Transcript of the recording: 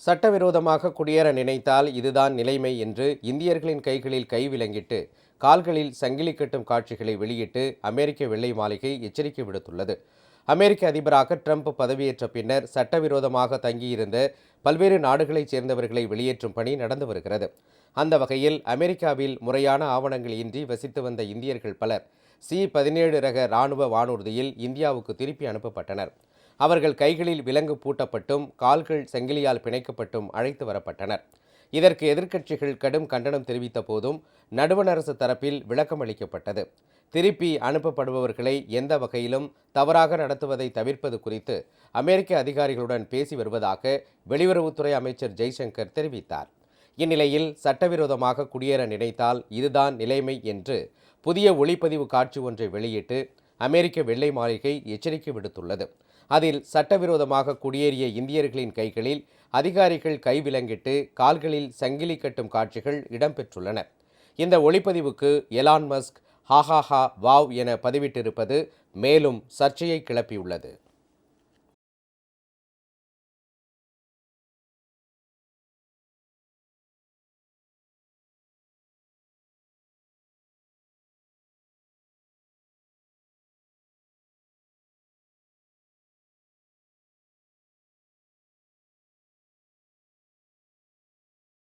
சட்டவிரோதமாக குடியேற நினைத்தால் இதுதான் நிலைமை என்று இந்தியர்களின் கைகளில் கைவிலங்கிட்டு கால்களில் சங்கிலி கட்டும் காட்சிகளை வெளியிட்டு அமெரிக்க வெள்ளை மாளிகை எச்சரிக்கை விடுத்துள்ளது. அமெரிக்க அதிபராக ட்ரம்ப் பதவியேற்ற பின்னர் சட்டவிரோதமாக தங்கியிருந்த பல்வேறு நாடுகளைச் சேர்ந்தவர்களை வெளியேற்றும் பணி நடந்து வருகிறது. அந்த வகையில் அமெரிக்காவில் முறையான ஆவணங்கள் இன்றி வசித்து வந்த இந்தியர்கள் பலர் C-17 ரக இராணுவ வானூர்தியில் இந்தியாவுக்கு திருப்பி அனுப்பப்பட்டனர். அவர்கள் கைகளில் விலங்கு பூட்டப்பட்டும் கால்கள் சங்கிலியால் பிணைக்கப்பட்டும் அழைத்து வரப்பட்டனர். இதற்கு எதிர்க்கட்சிகள் கடும் கண்டனம் தெரிவித்த போதும் நடுவண் அரசு தரப்பில் விளக்கம் அளிக்கப்பட்டது. திருப்பி அனுப்பப்படுபவர்களை எந்த வகையிலும் தவறாக நடத்துவதை தவிர்ப்பது குறித்து அமெரிக்க அதிகாரிகளுடன் பேசி வருவதாக வெளியுறவுத்துறை அமைச்சர் ஜெய்சங்கர் தெரிவித்தார். இந்நிலையில் சட்டவிரோதமாக குடியேற நினைத்தால் இதுதான் நிலைமை என்று புதிய ஒளிப்பதிவு காட்சி ஒன்றை வெளியிட்டு அமெரிக்க வெள்ளை மாளிகை எச்சரிக்கை விடுத்துள்ளது. அதில் சட்டவிரோதமாக குடியேறிய இந்தியர்களின் கைகளில் அதிகாரிகள் கைவிலங்கிட்டு கால்களில் சங்கிலி கட்டும் காட்சிகள் இடம்பெற்றுள்ளன. இந்த ஒளிப்பதிவுக்கு எலான் மஸ்க் ஹாஹாஹா வாவ் என பதிவிட்டிருப்பது மேலும் சர்ச்சையை கிளப்பியுள்ளது.